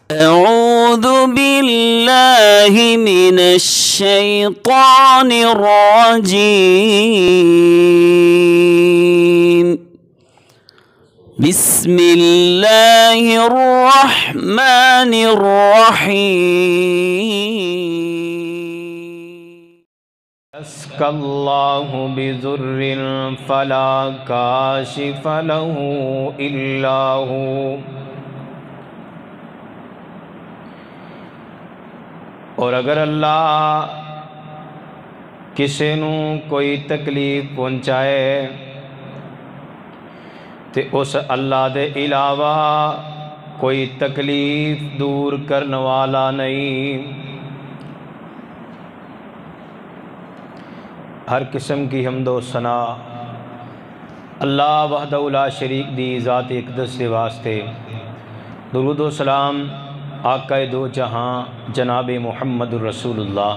أعوذ بالله من الشيطان الرجيم. بسم الله الرحمن الرحيم. يسك الله بضر فلا كاشف له إلا هو. اور اگر اللہ کسی نو کوئی تکلیف پہنچائے تے اس اللہ دے علاوہ کوئی تکلیف دور کرنے والا نہیں. ہر قسم کی حمد و ثنا اللہ وحدہ لا شریک دی ذات اقدس کے واسطے. درود و سلام آقا دو جہاں جناب محمد الرسول اللہ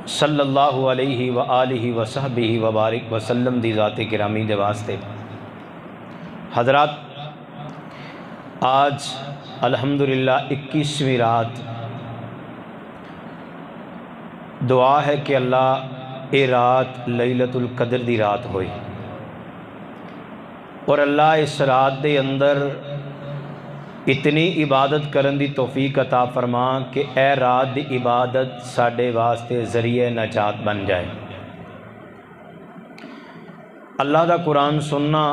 صلی اللہ علیہ وآلہ وصحبہ وبارک وسلم دی ذات گرامی دے واسطے. حضرات، آج الحمدللہ 21ویں رات. دعا ہے کہ اللہ اے رات لیلۃ القدر دی رات ہوئی، اور اللہ اس رات دے اندر اتنی عبادت کرن دی توفیق عطا فرما کہ اے رات دی عبادت ساڈے واسطے ذریعہ نجات بن جائے. اللہ دا قرآن سننا،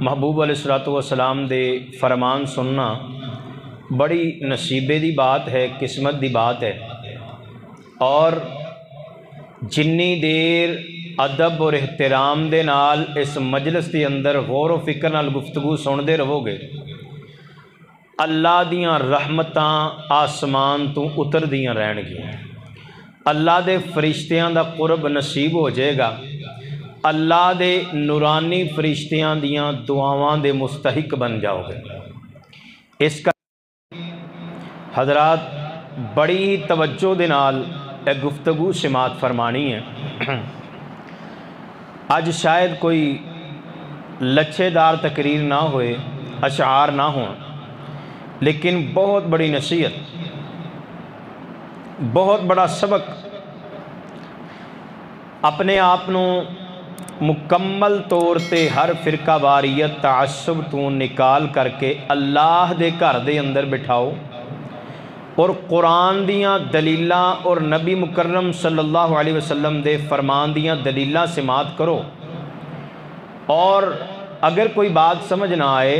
محبوب علیہ السلام دے فرمان سننا بڑی نصیبے دی بات ہے، قسمت دی بات ہے. اور جنی دیر ادب اور احترام دے نال اس مجلس دے اندر غور و فکر نال گفتگو سن دے رہو گے، اللہ دیاں رحمتاں آسمان تو اتر دیاں رہن گیاں، اللہ دے فرشتیاں دا قرب نصیب ہو جائے گا، اللہ دے نورانی فرشتیاں دیاں دعاواں دے مستحق بن جاؤ گے. اس کا حضرات بڑی توجہ دے نال ایک گفتگو سماعت فرمانی ہے. آج شاید کوئی لچھے دار تقریر نہ ہوئے، اشعار نہ ہوں، لیکن بہت بڑی نصیحت، بہت بڑا سبق اپنے آپ مکمل طور تے ہر فرقہ واریت تعصب تو نکال کر کے اللہ دے گھر دے اندر بٹھاؤ، اور قرآن دیاں دلیلاں اور نبی مکرم صلی اللہ علیہ وسلم دے فرمان دیاں دلیلاں سماعت کرو. اور اگر کوئی بات سمجھ نہ آئے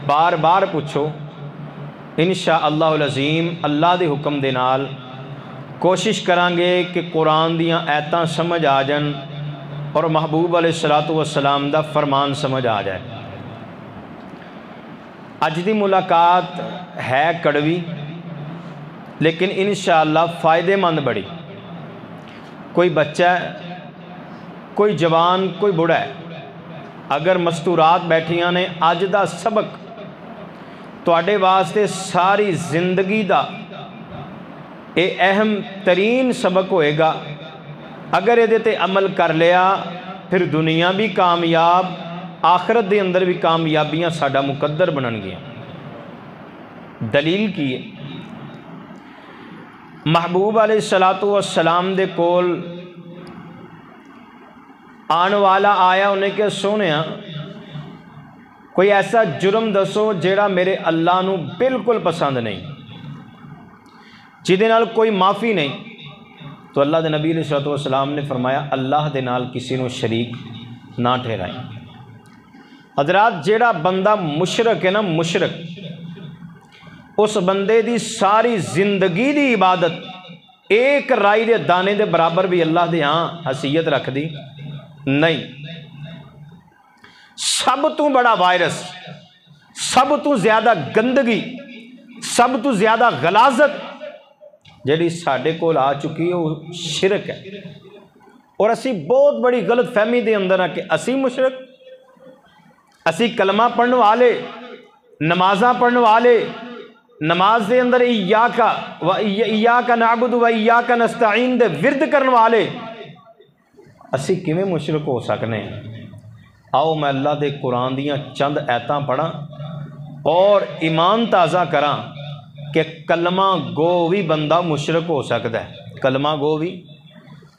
بار بار پوچھو، انشاءاللہ العظیم اللہ دے حکم دے نال کوشش کریں گے کہ قرآن دیاں آیتاں سمجھ آ جان اور محبوب علیہ السلام دا فرمان سمجھ آ جائے. اج دی ملاقات ہے کڑوی لیکن انشاءاللہ فائدے مند بڑی. کوئی بچہ ہے، کوئی جوان، کوئی بڑھا ہے، اگر مستورات بیٹھیاں نے اج دا سبق تواڈے واسطے ساری زندگی دا اے اہم ترین سبق ہوئے گا. اگر یہ تے عمل کر لیا پھر دنیا بھی کامیاب، آخرت دے اندر بھی کامیابیاں ساڈا مقدر بنن گیا. دلیل کی ہے؟ محبوب علیہ السلام دے کول آن والا آیا، انہیں کہ سونیا کوئی ایسا جرم دسو جیڑا میرے اللہ نو بالکل پسند نہیں، جہدے نال کوئی معافی نہیں. تو اللہ دے نبی علیہ السلام نے فرمایا اللہ دے نال کسی نو شریک نہ ٹھہرائیں. حضرات جیڑا بندہ مشرک ہے نا، مشرک، اس بندے دی ساری زندگی دی عبادت ایک رائی دے دانے دے برابر بھی اللہ دے ہاں حیثیت رکھ دی نہیں. سب تو بڑا وائرس، سب تو زیادہ گندگی، سب تو زیادہ غلاظت جیڑی ساڈے کول آ چکی ہے وہ شرک ہے. اور اسی بہت بڑی غلط فہمی دے اندر ہیں کہ اسی مشرک، اسی کلمہ پڑھنے والے، نمازاں پڑھنے والے، نماز دے اندر ایاک نعبد و ایاک نستعین دے ورد کرنے والے، اسی کیویں مشرک ہو سکنے ہیں؟ آؤ میں اللہ دے قرآن دیاں چند ایتاں پڑھاں اور ایمان تازہ کراں کہ کلمہ گو بھی بندہ مشرک ہو سکتا ہے، کلمہ گو بھی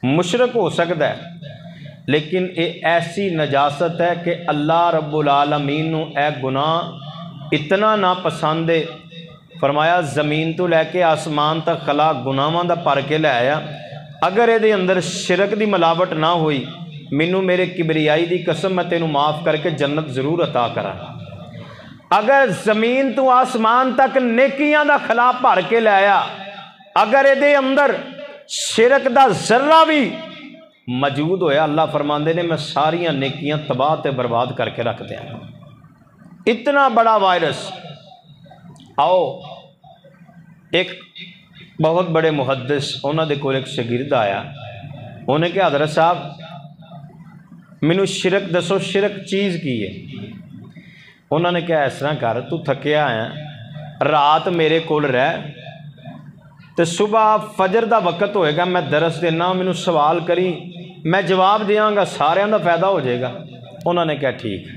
مشرک ہو سکتا ہے، لیکن یہ ایسی نجاست ہے کہ اللہ رب العالمین نو اے گناہ اتنا ناپسند ہے، فرمایا زمین تو لے کے آسمان تک خلا گناہاں دا پر کے لے آیا، اگر یہ اندر شرک دی ملاوٹ نہ ہوئی مینوں میرے کبریائی دی قسم میں تینوں معاف کر کے جنت ضرور عطا کرا۔ اگر زمین تو آسمان تک نیکیاں دا خلا بھر کے لے آیا، اگر یہ اندر شرک دا ذرہ بھی موجود ہویا، اللہ فرماندے نے میں ساریاں نیکیاں تباہ تے برباد کر کے رکھ دیا۔ اتنا بڑا وائرس۔ آؤ ایک بہت بڑے محدث انہوں دے کول ایک شاگرد آیا، انہیں کہ حضرت صاحب مینوں شرک دسو، شرک چیز کی ہے؟ انہوں نے کہا اس طرح کر، تو تھکیا ہے رات میرے کول رہ تو صبح فجر دا وقت ہوئے گا میں درس دینا، مینوں سوال کری میں جواب دیاں گا، سارے دا فائدہ ہو جائے گا۔ انہوں نے کہا ٹھیک۔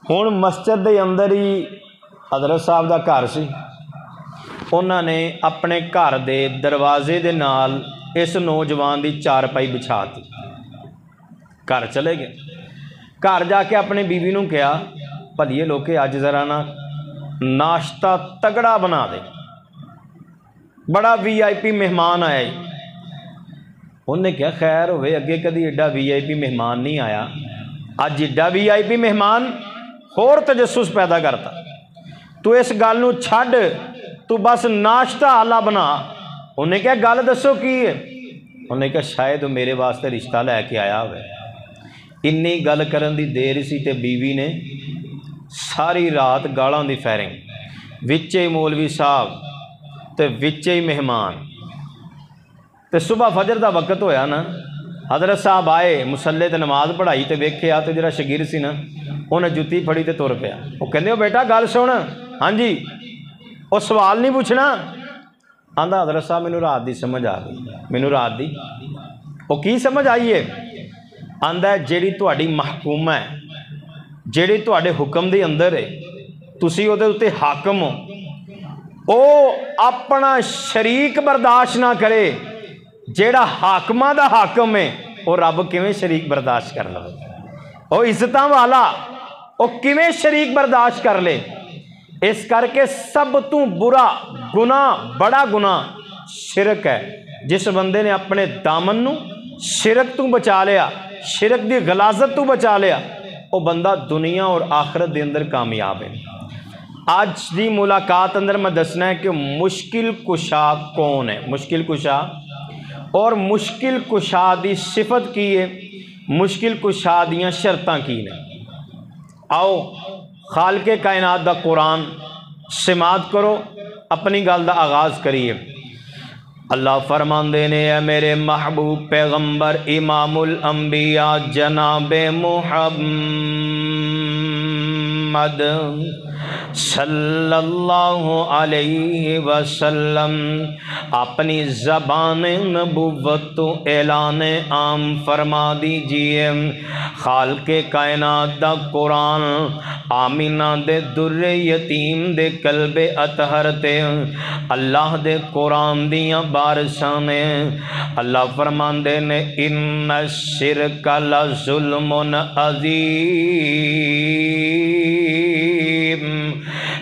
ہن مسجد دے اندر ہی حضرت صاحب دا گھر سی، انہوں نے اپنے گھر دے دروازے دے نال اس نوجوان دی چارپائی بچھا دی، گھر چلے گئے۔ گھر جا کے اپنے بیوی نوں کہا بھلیے لوکے اج ذرا نا ناشتہ تگڑا بنا دے، بڑا وی آئی پی مہمان آیا ہی۔ انہوں نے کہا خیر ہوئے، اگے کدی ایڈا وی آئی پی مہمان نہیں آیا، اج ایڈا وی آئی پی مہمان ہور تجسس پیدا کرتا، تو اس گل نوں چھڈ، تو بس ناشتہ آلہ بنا۔ انہوں نے کہا گل دسو کی ہے؟ انہوں نے کہا شاید میرے واسطے رشتہ لے کے آیا ہوئے۔ انی گل کرن دی دیر سی تے بیوی نے ساری رات گالاں دی فائرنگ، وچے مولوی صاحب تے وچے ہی مہمان، تے صبح فجر دا وقت ہویا نا، حضرت صاحب آئے مسلے تے نماز پڑھائی تے ویکھیا تے جڑا شاگرد سی نا انہیں جُتی پھڑی تے تر پیا۔ وہ کہندے ہو بیٹا گل سن، ہاں جی وہ سوال نہیں پوچھنا۔ آندا حضرت صاحب مینوں رات دی سمجھ آ گئی، مینوں رات دی وہ کی سمجھ آئی ہے؟ آندا ہے جیڑی تہاڈی محکومہ ہے، جیڑی تہاڈے حکم دے اندر ہے، تسی او دے اُتے حاکم ہو، او اپنا شریک برداشت نہ کرے، جیڑا حاکمہ دا حاکم ہے وہ رب کیویں شریک برداشت کر لے؟ او عزتاں والا او کیویں شریک برداشت کر لے؟ اس کر کے سب تو برا گناہ، بڑا گناہ شرک ہے۔ جس بندے نے اپنے دامن نو شرک تو بچا لیا، شرک دی غلاظت تو بچا لیا، وہ بندہ دنیا اور آخرت دے اندر کامیاب ہے۔ آج دی ملاقات اندر میں دسنا ہے کہ مشکل کشا کون ہے، مشکل کشا، اور مشکل کشا دی صفت کی ہے، مشکل کشا دیاں شرطاں کی نے۔ آؤ خالق کائنات دا قرآن سماعت کرو، اپنی گل دا آغاز کریے۔ اللہ فرماندے نے اے میرے محبوب پیغمبر امام الانبیاء جناب محمد صلی اللہ علیہ وسلم اپنی زبان نبوت تو اعلان عام فرما دیجئے۔ خالق کائنات دا قرآن آمینہ دے در یتیم دے قلب اطہر تے اللہ دے قرآن دیاں بارشاں نے اللہ فرماندے نے ان الشرک لظلم عظیم،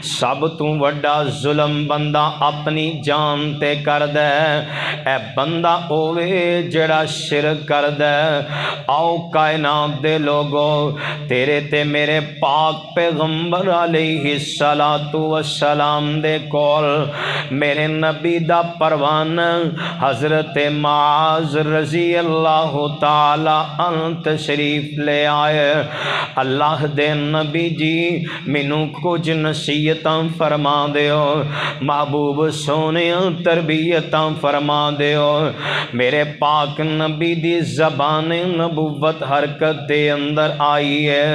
سب تو وڈا ظلم بندہ اپنی جان تے کر دے، اے بندہ اوے جڑا شرک کر دے۔ آؤ کائنات دے لوگو تیرے تے میرے پاک پیغمبر علیہ السلام دے کول میرے نبی دا پروان حضرت معاذ رضی اللہ تعالی عنہ تشریف لے آئے۔ اللہ دے نبی جی مینوں کچھ نصیحتاں فرما دیو، محبوب سونے تربیتاں فرما دیو۔ میرے پاک نبی دی زبان نبوت حرکت دے اندر آئی ہے۔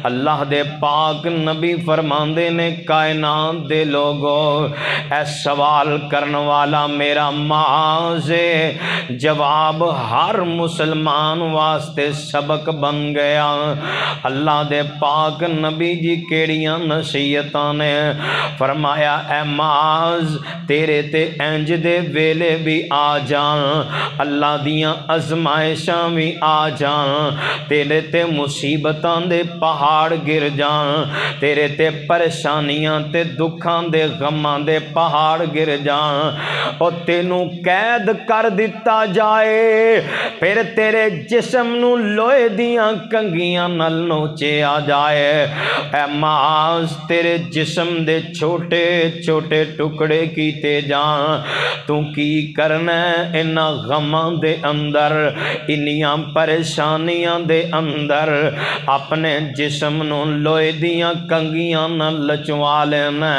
اللہ دے پاک نبی فرماندے نے کائنات دے لوگو اے سوال کرن والا میرا معاذ جواب ہر مسلمان واسطے سبق بن گیا۔ اللہ دے پاک نبی جی کیڑیاں نصیحتاں نے فرمایا اے معاذ تیرے تے انج دے ویلے بھی آ جان، اللہ دیاں ازمائشاں بھی آ جان، تیرے تے مصیبتاں دے پہاڑ گر جان، تیرے تے پریشانیاں تے دکھاں دے غماں دے پہاڑ گر جان، اور تینوں قید کر دتا جائے، پھر تیرے جسم نو لوہے دیاں کنگیاں نال نوچیا جائے، اے معاذ تیرے جسم دے چھوٹے چھوٹے ٹکڑے کیتے جان، تو کی کرنا ہے انہاں غماں دے اندر، انہیاں پریشانیاں دے اندر اپنے جسم نو لوہے دیاں کنگیاں نال لچوا لینا،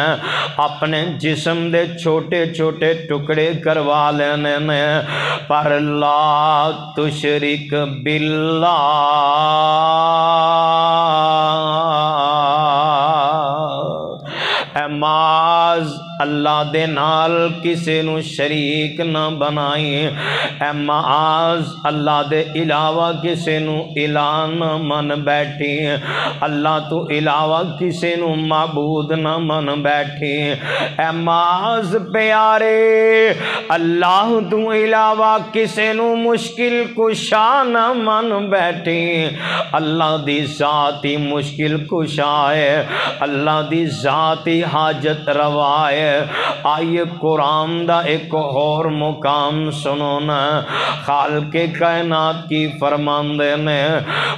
اپنے جسم دے چھوٹے چھوٹے ٹکڑے کروا لینے نے، پر لا تشرک باللہ، اے معاذ اللہ دے نال کسے نو شریک نہ بنائی، اے معاذ اللہ دے علاوہ کسے نو الہ نہ من بیٹھی، اللہ تو علاوہ کسے نو معبود نہ من بیٹھی، اے معاذ پیارے اللہ تو علاوہ کسے نو مشکل کشا نہ من بیٹھی، اللہ دی ذاتی مشکل کشا ہے، اللہ دی ذاتی حاجت روا ہے۔ آئیے قرآن دا ایک اور مقام سنو نا، خالق کائنات کی فرماندے نے،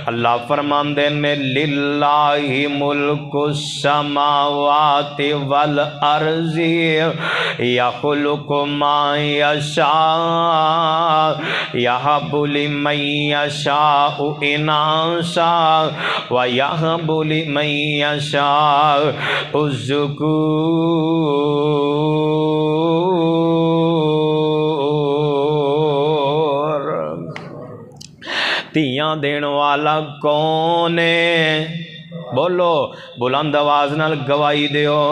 اللہ فرماندے نے للہ ملک السماوات والارض یخلق ما یشاء یہب لمن یشاء اناثا ویہب لمن یشاء الذکور، تیاں دین والا کون ہے؟ بولو بلند آواز نال گواہی دیو۔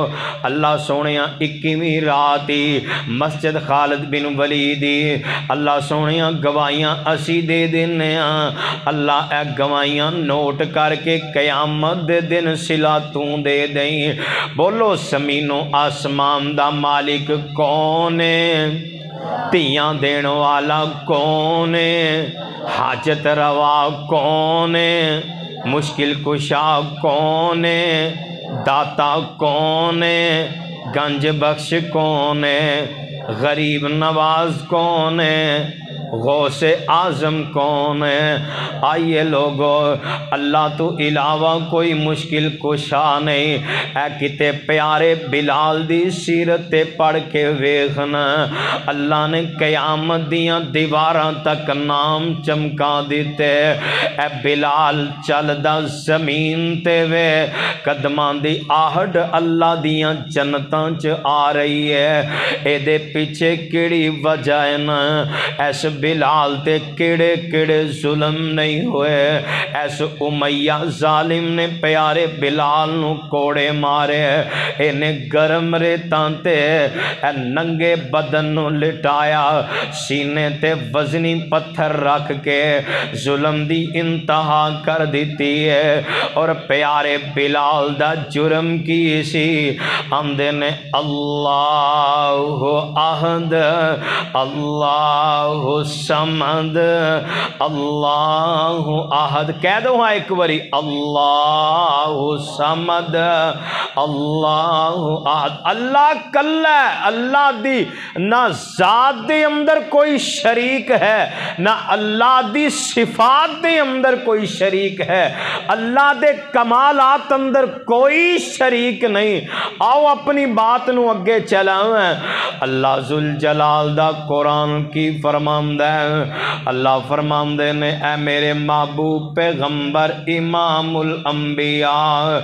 اللہ سونیاں 21ویں راتی مسجد خالد بن ولید اللہ سونیاں گواہیاں اسی دے دینے ہاں، اللہ اے گواہیاں نوٹ کر کے قیامت دے دن صلہ توں دے دیں۔ بولو زمین و آسمان دا مالک کون ہے؟ تیاں دین والا کون ہے؟ حاجت روا کون ہے؟ مشکل کشا کون ہے؟ داتا کون ہے؟ گنج بخش کون ہے؟ غریب نواز کون ہے؟ غوث اعظم کون ہے؟ آئیے لوگو اللہ تو علاوہ کوئی مشکل کشا نہیں، اے کتے پیارے بلال دی سیرت پڑھ کے ویکھنا، اللہ نے قیامت دیاں دیواراں تک نام چمکا دیتے، اے بلال چل دا زمین تے وے قدماں دی آہٹ اللہ دیاں جنتاں چ آ رہی ہے، اے دے پیچھے کیڑی وجہ ہے نا، ایس بلال تے کیڑے کیڑے ظلم نہیں ہوئے، ایس امیہ ظالم نے پیارے بلال نو کوڑے مارے، انہیں گرم ریتاں تے اے ننگے بدن نو لٹایا، سینے تے وزنی پتھر رکھ کے ظلم دی انتہا کر دیتی ہے، اور پیارے بلال دا جرم کی سی، آندے نے اللہ احد اللہ سمد اللہ احد، کہہ دو ہاں ایک باری اللہ سمد اللہ احد، اللہ کلا ہے، اللہ دی نہ ذات دے اندر کوئی شریک ہے، نہ اللہ دی صفات دے اندر کوئی شریک ہے، اللہ دے کمالات اندر کوئی شریک نہیں۔ آؤ اپنی بات نو اگے چلاویں، اللہ ذوالجلال دا قرآن کی فرماندہ ہے، اللہ فرماندے نے اے میرے محبوب پیغمبر امام الانبیاء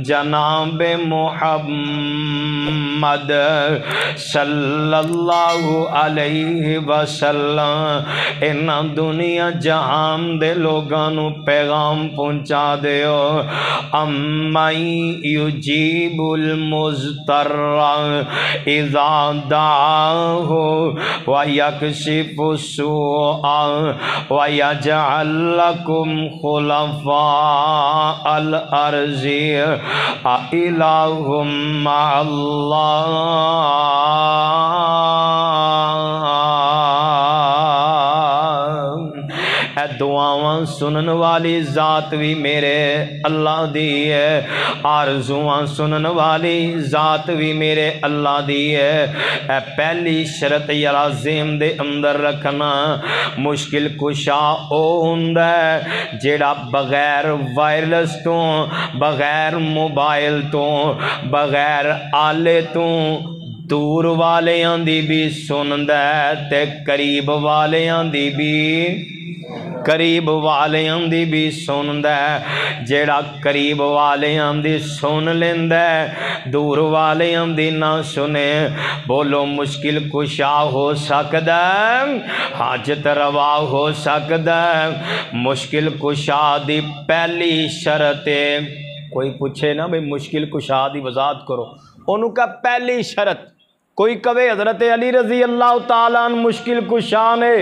جناب محمد صلی اللہ علیہ وسلم، انہاں دنیا جہان دے لوگاں نو پیغام پہنچا دیو، امن یجیب المضطر اذا دعاہ ویکشف السُّوءَ وَيَجْعَلْ لَكُمْ خُلَفَاءَ الْأَرْضِ أَإِلَٰهٌ مَّعَ اللَّهِ اے دعاواں سنن والی ذات بھی میرے اللہ دی ہے، آرزواں سنن والی ذات بھی میرے اللہ دی ہے۔ اے پہلی شرط یارا ذہن دے اندر رکھنا، مشکل کشا او ہوندا ہے جیڑا بغیر وائرلس تو، بغیر موبائل تو، بغیر آلے تو دور والیاں دی بھی سندا ہے تے قریب والیاں دی بھی سندا ہے۔ جیڑا قریب والیاں دی سن لیندا ہے، دور والیاں دی نہ سنے، بولو مشکل کشا ہو سکدا ہے، حاجت روا ہو سکدا ہے۔ مشکل کشا دی پہلی شرط ہے، کوئی پوچھے نا بھئی مشکل کشا دی وضاحت کرو، انہوں کا پہلی شرط، کوئی کہے حضرت علی رضی اللہ تعالیٰ عنہ مشکل کشا نے،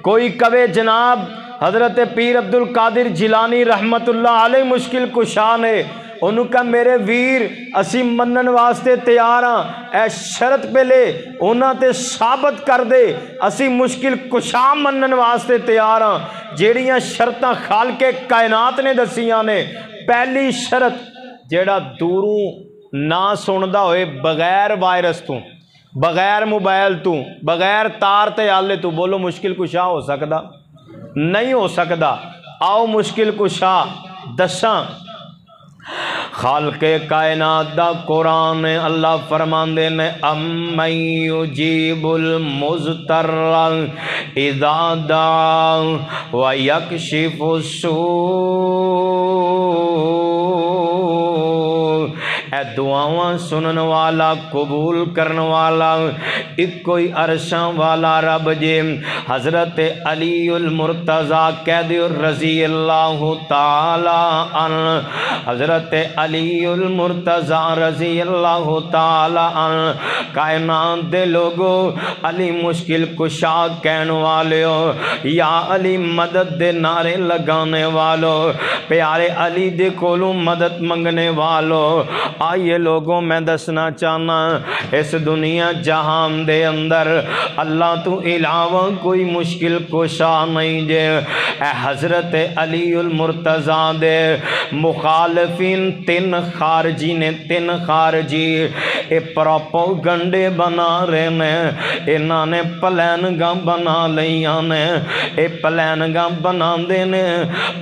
کوئی کہے جناب حضرت پیر عبد القادر جیلانی رحمت اللہ علیہ مشکل کشا نے، انہوں کا میرے ویر اسی منن واسطے تیار ہاں، اے شرط پہ لے انہاں تے ثابت کر دے اسی مشکل کشا منن واسطے تیار ہاں۔ جیڑیاں شرطاں خالق کائنات نے دسیاں نے، پہلی شرط جیڑا دوروں نہ سندا ہوئے، بغیر وائرس تو، بغیر موبائل تو، بغیر تار تے آلے تو، بولو مشکل کشا ہو سکدا؟ نہیں ہو سکدا۔ آؤ مشکل کشا دساں، خالق کائنات دا قرآن اللہ فرماندے نے امن یجیب المضطر اذا دعا ویکشف السوء، اے دعاواں سنن والا قبول کرن والا ایک کوئی عرشاں والا رب جے۔ حضرت علی المرتضیٰ قید رضی اللہ تعالی عنہ، حضرت علی المرتضیٰ رضی اللہ تعالی عنہ کائنات دے لوگو علی مشکل کشا کہن والے ہو، یا علی مدد دے نعرے لگانے والو، پیارے علی دے کولوں مدد منگنے والو، آئیے لوگوں میں دسنا چاہنا اس دنیا جہان دے اندر اللہ تو علاوہ کوئی مشکل کشا نہیں جے۔ اے حضرت علی المرتضیٰ دے مخالفین تین خارجی نے، تین خارجی اے پروپیگنڈے بنا رہے نے، انہاں نے پلان گاں بنا لیاں نے، اے پلان گاں بنا دے نے،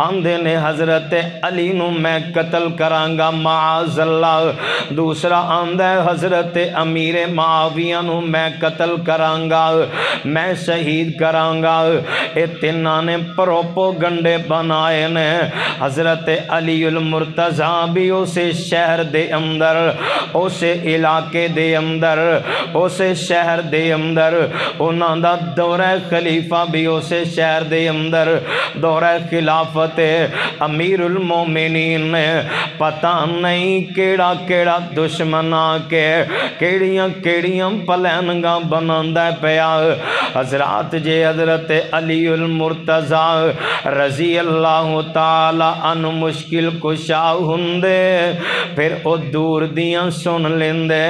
آندے نے حضرت علی نو میں قتل کرانگا معاذ اللہ، دوسرا آندہ ہے حضرت امیر معاویہ نو میں قتل کرانگا، میں شہید کرانگا۔ اے تیناں نے پروپیگنڈے بنائے نے۔ حضرت علی المرتضیٰ بھی اسے شہر دے اندر، اسے علاقے دے اندر، اسے شہر دے اندر، انہاں دا دورہ خلیفہ بھی اسے شہر دے اندر، دورہ خلافت امیر المومنین نے، پتہ نہیں کیڑا کیڑا دشمن آکے کیڑیاں کیڑیاں پلانگاں بناندہ پیا۔ حضرات جے حضرت علی المرتضیٰ رضی اللہ تعالی عنہ مشکل کشا ہندے، پھر او دور دیاں سن لیندے،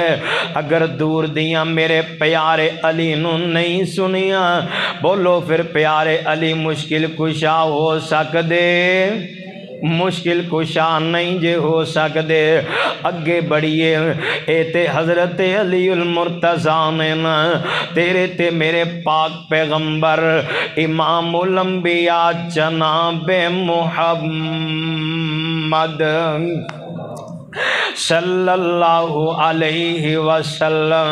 اگر دور دیاں میرے پیارے علی نو نہیں سنیاں، بولو پھر پیارے علی مشکل کشا ہو سکدے؟ مشکل کشا نہیں جے ہو سکدے۔ اگے بڑھئے، اے تے حضرت علی المرتضیٰ نے نا، تیرے تے میرے پاک پیغمبر امام الانبیاء جناب محمد صلی اللہ علیہ وسلم،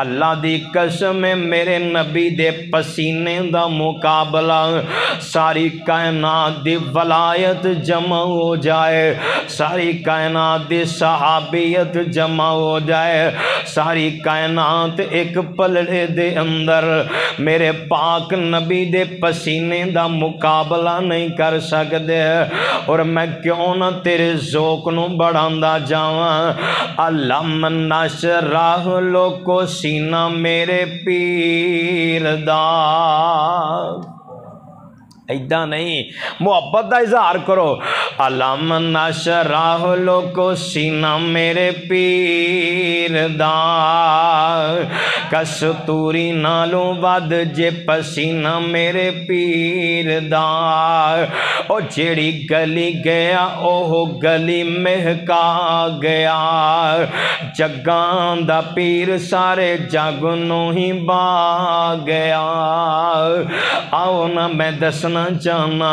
اللہ دی قسم میرے نبی دے پسینے دا مقابلہ ساری کائنات دی ولایت جمع ہو جائے، ساری کائنات دی صحابیت جمع ہو جائے، ساری کائنات ایک پلڑے دے اندر میرے پاک نبی دے پسینے دا مقابلہ نہیں کر سکتے، اور میں کیوں نہ تیرے ذوق نو بڑھاندا جاواں، علم نشرح لوکو سینہ میرے پیر دا ایدہ نہیں، محبت دا اظہار کرو۔ علم نشرح لوکو سینہ میرے پیر دا کستوری نالوں ود جے پسینہ میرے پیر دا او جیڑی گلی گیا اوہ گلی مہکا گیا جگان دا پیر سارے جگ نو ہی با گیا۔ آؤ نا میں دسنا چاہنا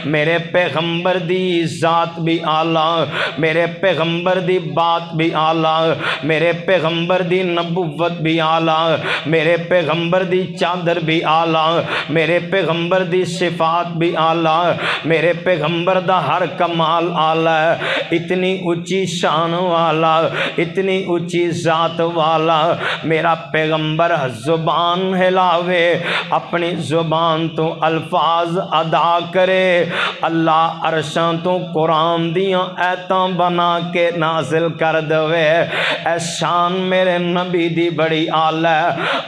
میرے پیغمبر دی ذات بھی آلہ، میرے پیغمبر دی بات بھی آلہ، میرے پیغمبر دی نبوت بھی آلہ، میرے پیغمبر دی چادر بھی آلہ، میرے پیغمبر دی صفات بھی آلہ، میرے پیغمبر دا ہر کمال آلہ، اتنی اونچی شان والا، اتنی اونچی ذات والا میرا پیغمبر زبان ہلاوے اپنی زبان تو الفاظ ادا کرے، اللہ عرشاں تو قرآن دیاں ایتاں بنا کے نازل کر دوے۔ اے شان میرے نبی دی بڑی آلہ،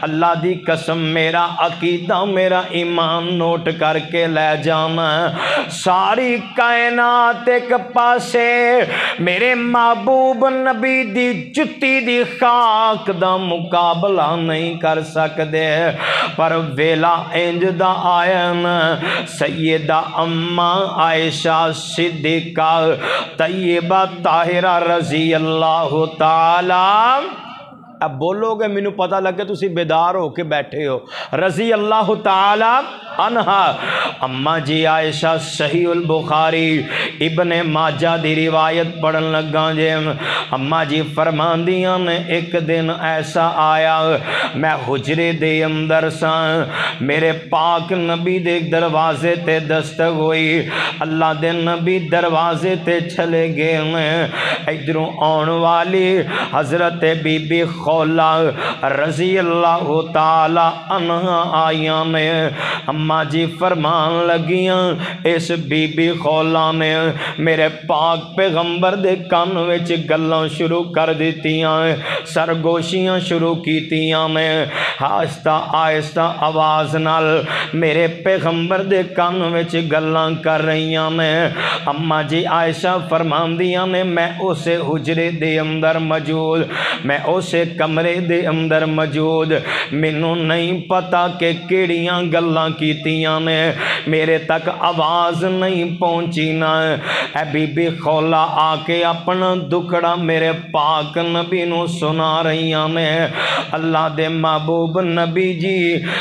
اللہ دی قسم میرا عقیدہ میرا ایمان نوٹ کر کے لے جانا۔ ساری کائنات ایک پاسے میرے محبوب نبی دی جتی دی خاک دا مقابلہ نہیں کر سکدے، پر ویلا انج دا آئین سیدہ اماں عائشہ صدیقہ طیبہ طاہرہ رضی اللہ تعالی، اب بولو گے مینوں پتہ لگے تسی بیدار ہو کے بیٹھے ہو، رضی اللہ تعالی عنہا اماں جی عائشہ صحیح البخاری ابن ماجہ دی روایت پڑھن لگا جے اماں جی فرماندیاں نے ایک دن ایسا آیا میں حجرے دے اندر سا، میرے پاک نبی دے دروازے تے دستک ہوئی، اللہ دے نبی دروازے تے چلے گئے، ادھروں آن والی حضرت بی بی خولہ رضی اللہ تعالی عنہ آئیاں نے، اماں جی فرمان لگیاں اس بی بی خولہ نے میرے پاک پیغمبر دے کان وچ گلاں شروع کر دیتیاں، سرگوشیاں شروع کیتیاں نے، آہستہ آہستہ آواز نال میرے پیغمبر دے کان وچ گلاں کر رہیاں نے۔ اماں جی عائشہ فرماندیاں نے میں اسے حجرے دے اندر موجود، میں اسے کمرے دے اندر موجود، مینوں نہیں پتا کہ کیڑیاں گلاں کیتیاں نے، میرے تک آواز نہیں پہنچی نا۔ اے بی بی خولہ آ کے اپنا دکھڑا میرے پاک نبی نو سنا رہیاں نے، اللہ دے محبوب نبی جی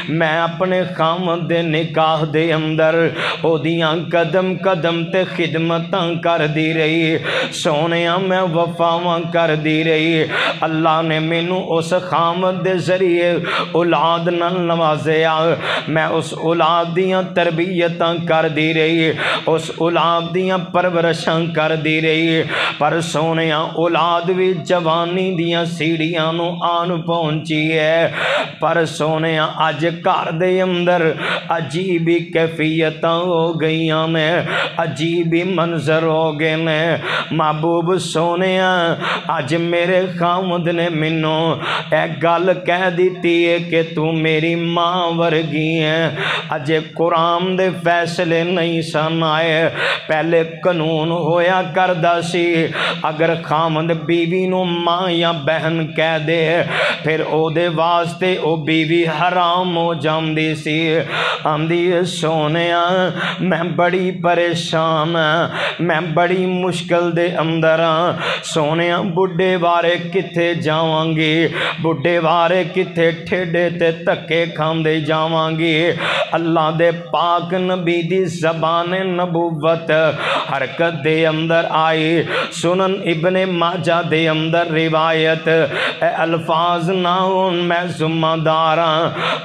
میں اپنے خامد دے نکاح دے اندر او دیاں قدم قدم تے خدمتاں کر دی رہی، سونیاں میں وفاواں کر دی رہی، اللہ نے مینوں اس خامد دے ذریعے اولاد نہ نوازیا، میں اس اولاد دیاں تربیتاں کر دی رہی، اس اولاد دیاں پرورشاں کر دی رہی، پر سونیاں اولاد بھی جوانی دیاں سیڑیاں نو آن پہنچی ہے، پر سونیاں اج گھر دے اندر عجیبی کیفیتاں ہو گئیاں نے، عجیبی منظر ہو گئے نے، محبوب سونیاں اج میرے خامد نے منوں اے گل کہہ دیتی ہے کہ تو میری ماں ورگی ہے، اجے قرآن دے فیصلے نہیں سن آئے، پہلے قانون ہویا کردہ سی اگر خامد بیوی نو ماں یا بہن کہہ دے پھر او دے واسطے او بیوی حرام ہو جاندی سی، آندی سونیاں میں بڑی پریشان میں بڑی مشکل دے اندر سونیاں بڈھے وارے کتھے جاواں گی، بڈھے وارے کتھے ٹھیڈے تے تکے کھاندے جاواں گی، اللہ دے پاک نبی دی زبان نبوت حرکت دے اندر آئی، سنن ابن ماجہ دے اندر روایت اے الفاظ نہ ہون میں ذمہ داراں،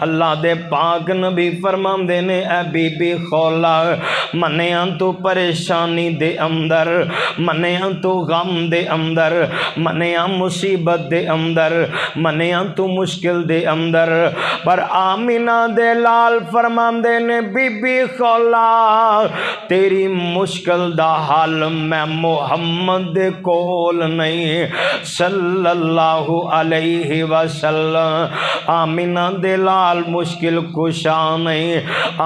اللہ دے پاک نبی فرماندے نے اے بی بی خولہ منیاں تو پریشانی دے اندر، منیاں تو غم دے اندر، منیاں مصیبت دے اندر اندر منیا تو مشکل دے اندر، پر آمینہ دے لال فرماندے نے بی بی خولا تیری مشکل دا حل میں محمد دے کول نہیں صلی اللہ علیہ وسلم۔ آمینہ دے لال مشکل کشا نہیں،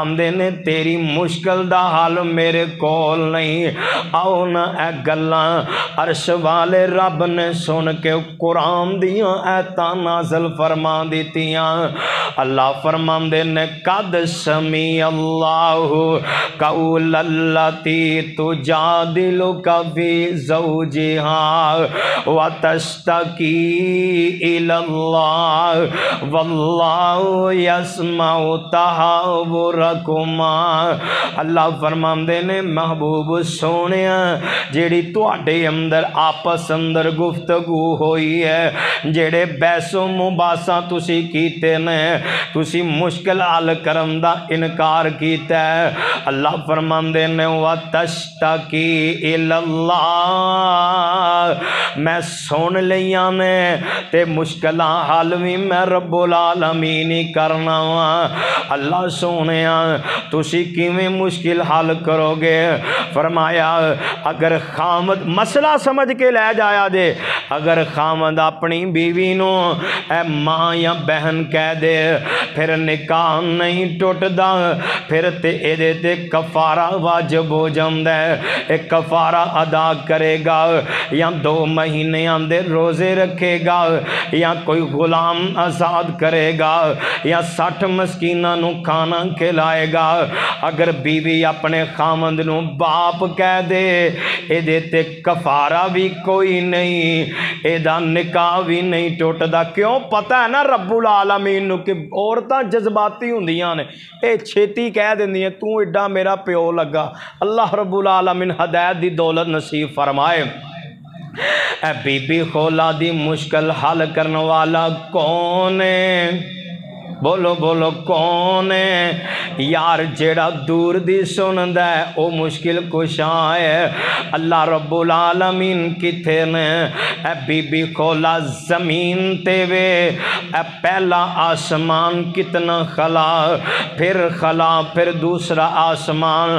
آمدے نے تیری مشکل دا حل میرے کول نہیں۔ آؤ نا اے گلاں عرش والے رب نے سن کے قرآن دیاں ایتاں نازل فرما دیتیاں۔ اللہ فرماندے نے قد سمیع اللہ قول التی تجادلک فی زوجہا وتشتکی الی اللہ واللہ یسمع تحاورکما۔ اللہ فرماندے نے محبوب سونیا جیڑی تواڈے اندر آپس اندر گفتگو ہوئی ہے، جیڑے بحث و مباحثہ تسی کیتے نے، تسی مشکل حل کرن دا انکار کیتا ہے، اللہ فرماندے نے وَتَشْتَكِي إِلَى اللَّهِ میں سن لیاں نے تے مشکلاں حل بھی میں رب العالمین ہی کرنا وا۔ اللہ سونیا تسی کیویں مشکل حل کرو گے؟ فرمایا اگر خامد مسئلہ سمجھ کے لے جایا دے، اگر خامد اپنی بیوی نو اے ماں یا بہن کہہ دے پھر نکاح نہیں ٹوٹدا، پھر تے اے دے تے کفارہ واجب ہو جاندا ہے، ایک کفارہ ادا کرے گا، یا 2 مہینے آندے روزے رکھے گا، یا کوئی غلام آزاد کرے گا، یا 60 مسکیناں نو کھانا کھلائے گا۔ اگر بیوی اپنے خامند نو باپ کہہ دے اے دے تے کفارہ بھی کوئی نہیں، اے دا نکاح بھی نہیں ٹوٹدا۔ کیوں؟ پتہ ہے نا رب العالمین نو کہ عورتاں جذباتی ہوندیاں نے، اے چھیتی کہہ دیندیاں تو ایڈا میرا پیو لگا۔ اللہ رب العالمین ہدایت دی دولت نصیب فرمائے۔ اے بی بی خولا دی مشکل حل کرنے والا کون ہے؟ بولو بولو کون ہے؟ یار جیڑا دور دی سندا ہے او مشکل کشا ہے۔ اللہ رب العالمین کتھے نے؟ اے بی بی خولا زمین تے وے، اے پہلا آسمان کتنا خلا، پھر خلا، پھر دوسرا آسمان،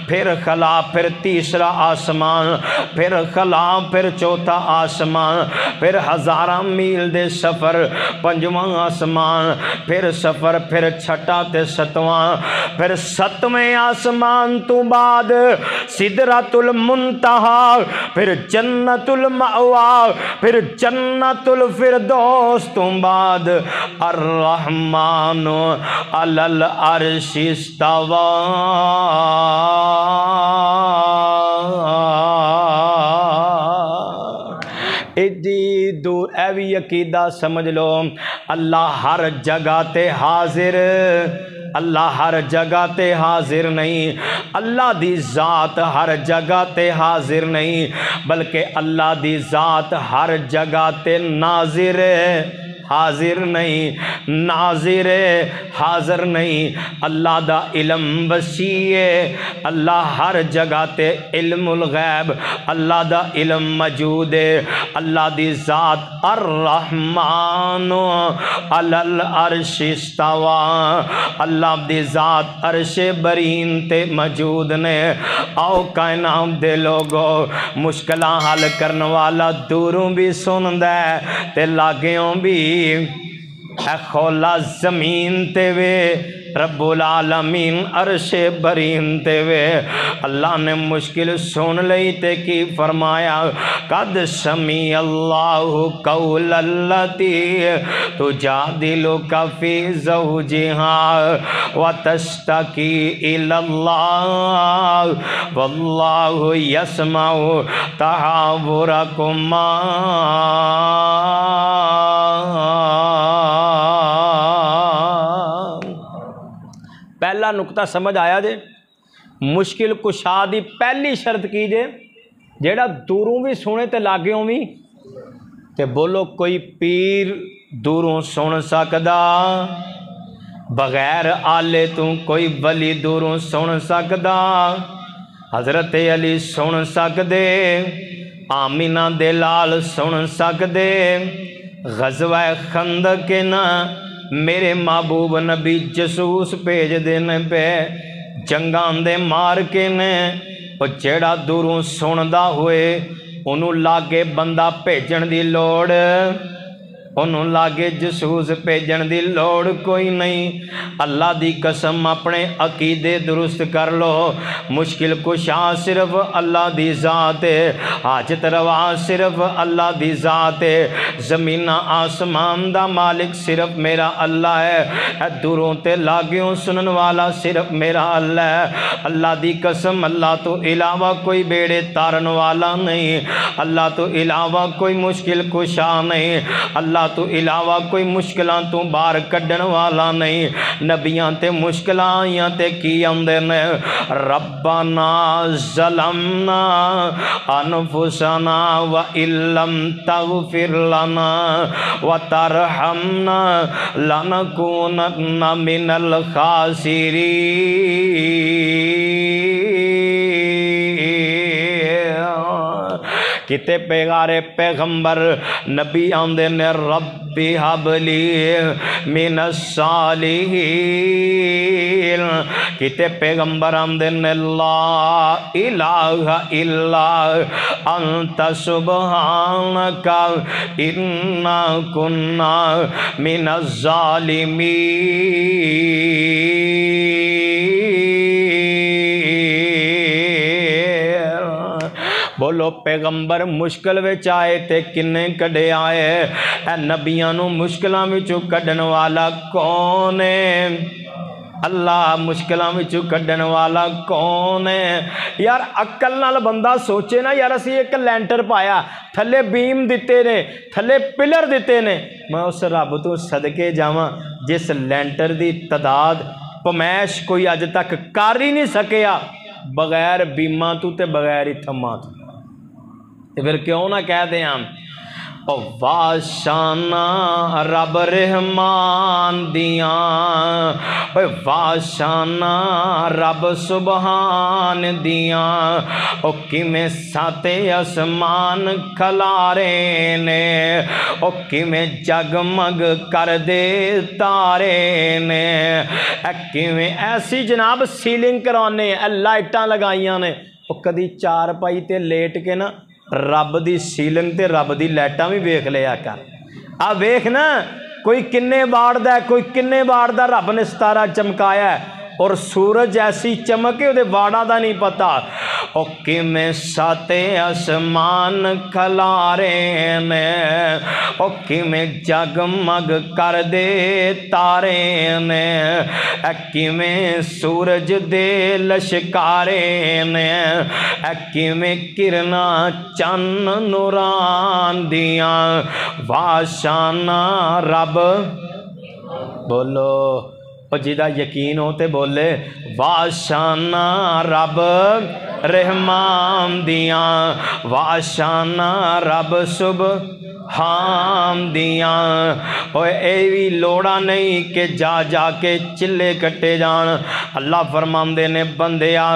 پھر خلا، پھر تیسرا آسمان، پھر خلا، پھر چوتھا آسمان، پھر 1000 میل دے سفر، 5واں آسمان، پھر سفر، پھر چھٹا تے 7واں، پھر 7ویں آسمان تو بعد سدرۃ المنتہا، پھر جنت المأوا، پھر جنت الفردوس تو بعد الرحمن علی العرش استوى۔ ایڈی دور اے بھی عقیدہ سمجھ لو، اللہ ہر جگہ تے حاضر، اللہ ہر جگہ تے حاضر نہیں، اللہ دی ذات ہر جگہ تے حاضر نہیں، بلکہ اللہ دی ذات ہر جگہ تے ناظر ہے، حاضر نہیں، ناظر ہے، حاضر نہیں۔ اللہ دا علم وسیع ہے، اللہ ہر جگہ تے علم الغیب، اللہ دا علم موجود ہے۔ اللہ دی ذات الرحمن علی العرش استوى، اللہ دی ذات عرش برین تے موجود نے۔ آؤ کائنات دے لوگو مشکلاں حل کرن والا دوروں بھی سندا ہے تے لاگیوں بھی۔ اے خولا زمین تے وے، رب العالمین عرش برین تے وے۔ اللہ نے مشکل سن لئی تے کی فرمایا قد سمیع اللہ قول التی تجادلک فی زوجہا وتشتکی الی اللہ واللہ یسمع تحاورکما۔ پہلا نقطہ سمجھ آیا جے؟ مشکل کشا دی پہلی شرط کی جے؟ جیڑا دوروں بھی سنے تے لاگیوں بھی تے بولو کوئی پیر دوروں سن سکدا، بغیر آلے تو کوئی ولی دوروں سن سکدا، حضرت علی سن سکدے، آمینہ دے لال سن سکدے، غزوہ خندق کے نا میرے محبوب نبی جسوس بھیج دینے پہ جنگاں دے مار کے نے او جیڑا دوروں سندا ہوئے انہوں لاگے بندہ بھیجن دی لوڑ انہوں لاگے جسوس بھیجن دی لوڑ کوئی نہیں اللہ دی قسم اپنے عقیدے درست کر لو مشکل کشا صرف اللہ دی ذات ہے حاجت روا صرف اللہ دی ذات ہے زمین آسمان دا مالک صرف میرا اللہ ہے اے دوروں تے لاگیوں سنن والا صرف میرا اللہ ہے اللہ دی قسم اللہ تو علاوہ کوئی بیڑے تارن والا نہیں اللہ تو علاوہ کوئی مشکل کشا نہیں اللہ تو علاوہ کوئی مشکلان تو باہر کڈن والا نہیں نبیاں تے مشکلان آئیاں تے کی آمدے نے ربنا ظلمنا انفسنا وَإِلَّمْ تَغْفِرْ لَنَا وَتَرْحَمْنَا لَنَكُونَنَّ مِنَ کتے پیغارے پیغمبر نبی آندے نے ربی حبلی من الصالحین کتے پیغمبر آندے نے لا الہ الا انت سبحانک انا کننا من الظالمین بولو پیغمبر مشکل وچ آئے تے کنے کڈے آئے اے نبیاں نو مشکلاں وچوں کڈن والا کون ہے اللہ مشکلاں وچوں کڈن والا کون ہے یار عقل نال بندہ سوچے نا یار اسی ایک لینٹر پایا تھلے بیم دیتے نے تھلے پلر دیتے نے میں اس رب تو صدقے جاواں جس لینٹر دی تعداد پمیش کوئی اج تک کر ہی نہیں سکیا بغیر بیمہ تو تے بغیر اتھما تو پھر کیوں نہ کہہ دیں ہم واشانا رب رحمان دیاں واشانا رب سبحان دیاں او کیویں ساتے اسمان کھلارے نے او کیویں جگمگ کر دے تارے نے اے کیویں ایسی جناب سیلنگ کرانے اے لائٹاں لگائیاں نے او کدی چار پائی تے لیٹ کے نا رب دی سیلنگ تے رب دی لائٹاں بھی ویکھ لیا کر آ ویکھ نا کوئی کنے باڑ دا ہے کوئی کنے باڑ دا رب نے ستارہ چمکایا ہے اور سورج ایسی چمکے دے واڑا دا نہیں پتا او کیویں ساتے اسمان کھلارے نے او کیویں جگمگ کر دے تارے نے اے کیویں سورج دے لشکارے نے اے کیویں کرنا چن نوران دیاں واشانا رب بولو اور جیدہ یقین ہوتے بولے واشانا رب رحمان دیاں واشانا رب سبحان دیاں اوے ایوی لوڑا نہیں کہ جا جا کے چلے کٹے جان اللہ فرماندے نے بندیا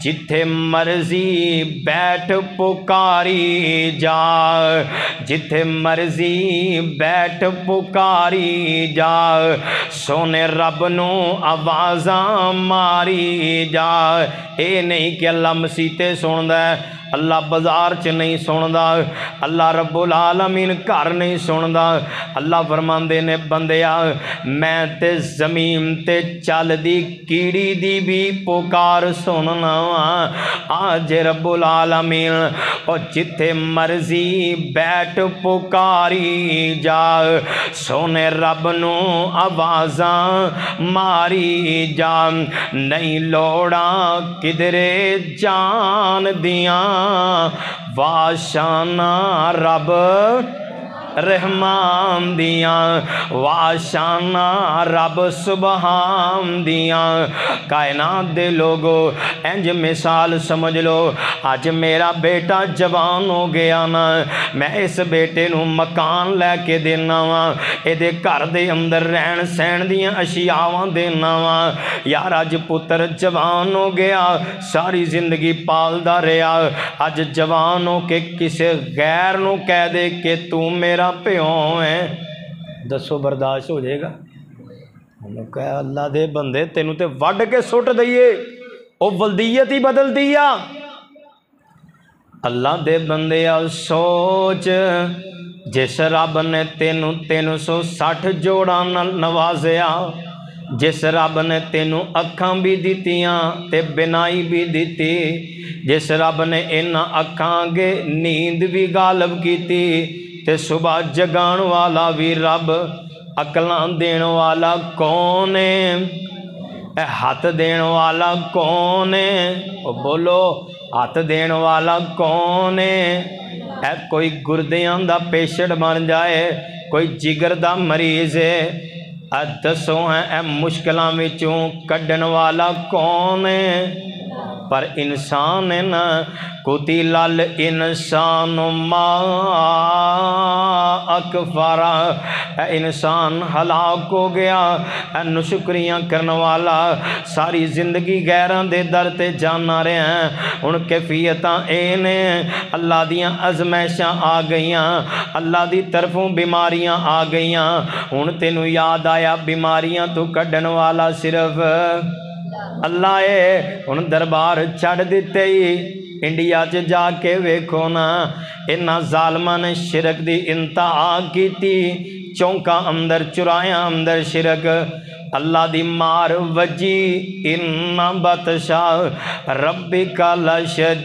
جتھے مرضی بیٹھ پکاری جا جتھے مرضی بیٹھ پکاری جا سونے رب نو آوازاں ماری جا اے نہیں کہ اللہ مسیتے سندا ہے اللہ بازار چ نہیں سندا اللہ رب العالمین گھر نہیں سندا اللہ فرماندے نے بندیا میں تے زمین تے چل دی کیڑی دی بھی پکار سننا آج رب العالمین او جتھے مرضی بیٹھ پکاری جا سونے رب نو آوازاں ماری جا نہیں لوڑا کدرے جان دیاں واشانا رب رحمان دیاں واشانا رب سبحان دیاں کائنات دے لوگو انج مثال سمجھ لو آج میرا بیٹا جوان ہو گیا نا میں اس بیٹے نو مکان لے کے دینا وا اے دے گھر دے اندر رہن سہن دیاں اشیاواں دینا وا یار اج پتر جوان ہو گیا ساری زندگی پالدا رہیا اج جوان ہو کے کسے غیر نو کہہ دے کہ تو میرا میرا پیو ہے، دسو برداشت ہو جائے گا؟ انہوں نے کہا اللہ دے بندے تینوں تے وڈ کے سٹ دئیے، او ولدیت ہی بدل دیا۔ اللہ دے بندے سوچ، جس رب نے تینوں 360 جوڑاں نال نوازیا، جس رب نے تینوں اکھاں بھی دتیاں تے بنائی بھی دتی، جس رب نے انہاں اکھاں گے نیند بھی غالب کیتی، تے صبح جگان والا بھی رب، عقلاں دین والا کون ہے؟ اے ہاتھ دین والا کون ہے؟ او بولو ہاتھ دین والا کون ہے؟ اے کوئی گردیاں دا پیشنٹ بن جائے، کوئی جگر دا مریض ہے، اے دسو اے مشکلاں وچوں کڈن والا کون ہے؟ پر انسان ہے نا، قتل الانسان ما اکفرا، اے انسان ہلاک ہو گیا، اے نشکریاں کرنے والا، ساری زندگی غیران دے در تے جانا رہے ہیں، ان کیفیتاں اے نے، اللہ دیاں ازمائشاں آ گئیاں، اللہ دی طرفوں بیماریاں آ گئیاں، ان تینوں یاد آیا بیماریاں تو کڈن والا صرف اللہ ہے، ان دربار چھڑ دیتے ہی۔ انڈیا جا کے ویکھو نا، انہاں ظالماں نے شرک دی انتہا کی تھی، چونکا اندر چرایاں اندر شرک، اللہ دی مار وجی، ان بطشا ربک لشدید۔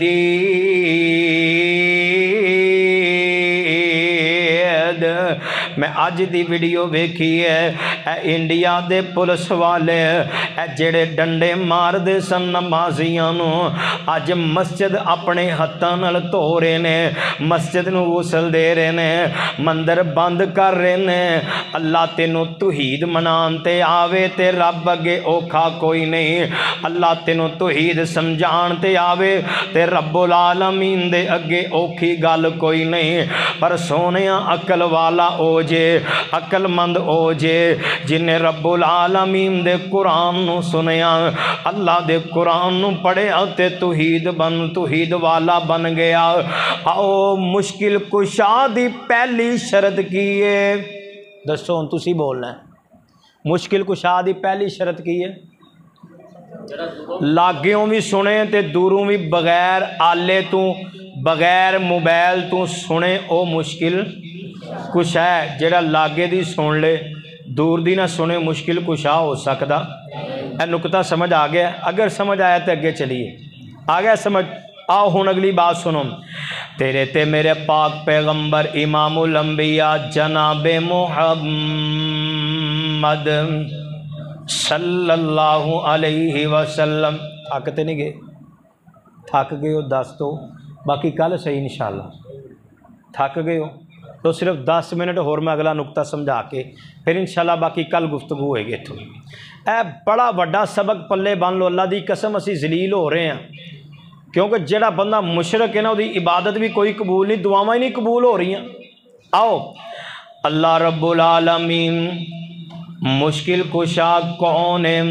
میں آج دی ویڈیو ویکھی ہے، اے انڈیا دے پولیس والے، اے جڑے ڈنڈے مار دے سن نمازیاں نو، آج مسجد اپنے ہتھاں نال دھو رہے نے، مسجد نو غسل دے رہے نے، مندر بند کر رہے نے۔ اللہ تینوں توحید منان تے آوے تے رب اگے اوکھا کوئی نہیں، اللہ تینوں توحید سمجھان تے آوے تے رب العالمین دے اگے اوکھی گل کوئی نہیں۔ پر سونیاں عقل والا او جے، عقل مند او جے، جنہیں رب العالمین دے قرآن نو سنیا، اللہ دے قرآن نو پڑھیا تے توحید والا بن گیا۔ آؤ مشکل کشا دی پہلی شرط کی ہے، دسو ہن تسی بولنا ہے، مشکل کشا دی پہلی شرط کی ہے؟ لاگیوں بھی سنے تے دوروں بھی بغیر آلے تو بغیر موبائل تو سنے، او مشکل کشا ہے۔ جڑا لاگے دی سن لے دور دی نہ سنے، مشکل کشا ہو سکتا؟ اے نکتہ سمجھ آ گیا؟ اگر سمجھ آیا تو اگے چلیے، آ گیا سمجھ؟ آؤ ہن اگلی بات سنو۔ تیرے تے میرے پاک پیغمبر امام الانبیاء جناب محمد صلی اللہ علیہ وسلم، تھکتے نہیں گئے؟ تھک گئے ہو دس تو باقی کل صحیح انشاءاللہ۔ تھک گئے ہو تو صرف 10 منٹ اور میں اگلا نقطہ سمجھا کے پھر انشاءاللہ باقی کل گفتگو ہوئے گی تو۔ اے بڑا وڈا سبق پلے بن لو، اللہ دی قسم اسی ذلیل ہو رہے ہیں، کیونکہ جڑا بندہ مشرک ہے نا، دی عبادت بھی کوئی قبول نہیں، دعاواں ہی نہیں قبول ہو رہی ہیں۔ آؤ اللہ رب العالمین مشکل کشا کون ہے؟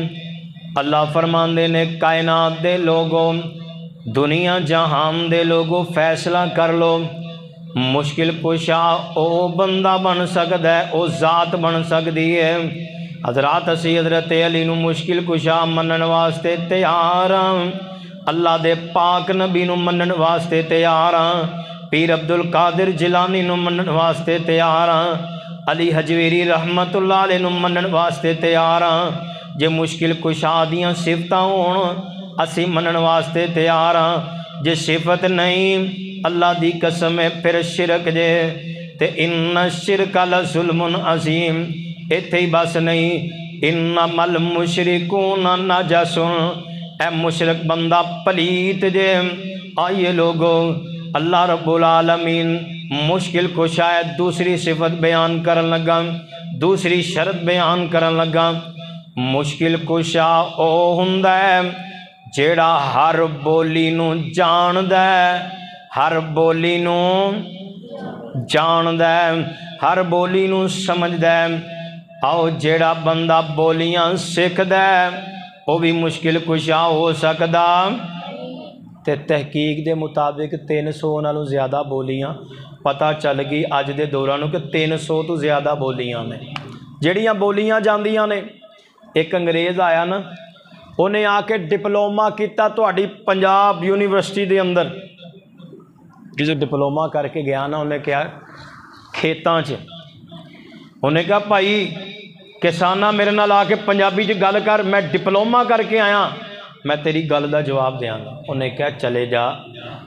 اللہ فرماندے نے کائنات دے لوگوں، دنیا جہان دے لوگوں فیصلہ کر لو، مشکل کشا او بندہ بن سکتا ہے، او ذات بن سکتی ہے۔ حضرات اسی حضرت علی نو مشکل کشا منن واسطے تیار ہاں، اللہ دے پاک نبی نو منن واسطے تیار ہاں، پیر عبدالقادر جیلانی نو منن واسطے تیار ہاں، علی حجویری رحمت اللہ علیہ نو منن واسطے تیار ہاں۔ جے مشکل کشا دیاں صفتاں ہون اسی منن واسطے تیار ہاں، جے صفت نہیں اللہ دی قسم ہے پھر شرک جے، تے ان الشرک لظلم عظیم۔ ایتھے ہی بس نہیں، انما المشرکون نجس، اے مشرک بندہ پلیت جے۔ آئیے لوگو، اللہ رب العالمین مشکل کشا ہے دوسری صفت بیان کرن لگا، دوسری شرط بیان کرن لگا۔ مشکل کشا او ہوندا ہے جیڑا ہر بولی نو جاندا ہے، ہر بولی نو جاندا ہے، ہر بولی نو سمجھدا ہے۔ آؤ جیڑا بندہ بولیاں سکھدا ہے وہ بھی مشکل کشا ہو سکدا۔ تے تحقیق دے مطابق 300 نالوں زیادہ بولیاں پتہ چل گئی اج دے دوراں نوں کہ 300 تو زیادہ بولیاں نے جڑیاں بولیاں جاندیاں نے۔ ایک انگریز آیا نا، انہیں آ کے ڈپلوما کیتا تہاڈی پنجاب یونیورسٹی دے اندر، جسے ڈپلوما کر کے گیا نا، انہیں کہا کھیتاں چ، انہیں کہا بھائی کسانہ میرے نال آ کے پنجابی چ گل کر، میں ڈپلوما کر کے آیا، میں تیری گل دا جواب دیاں گا۔ انہیں کہا چلے جا،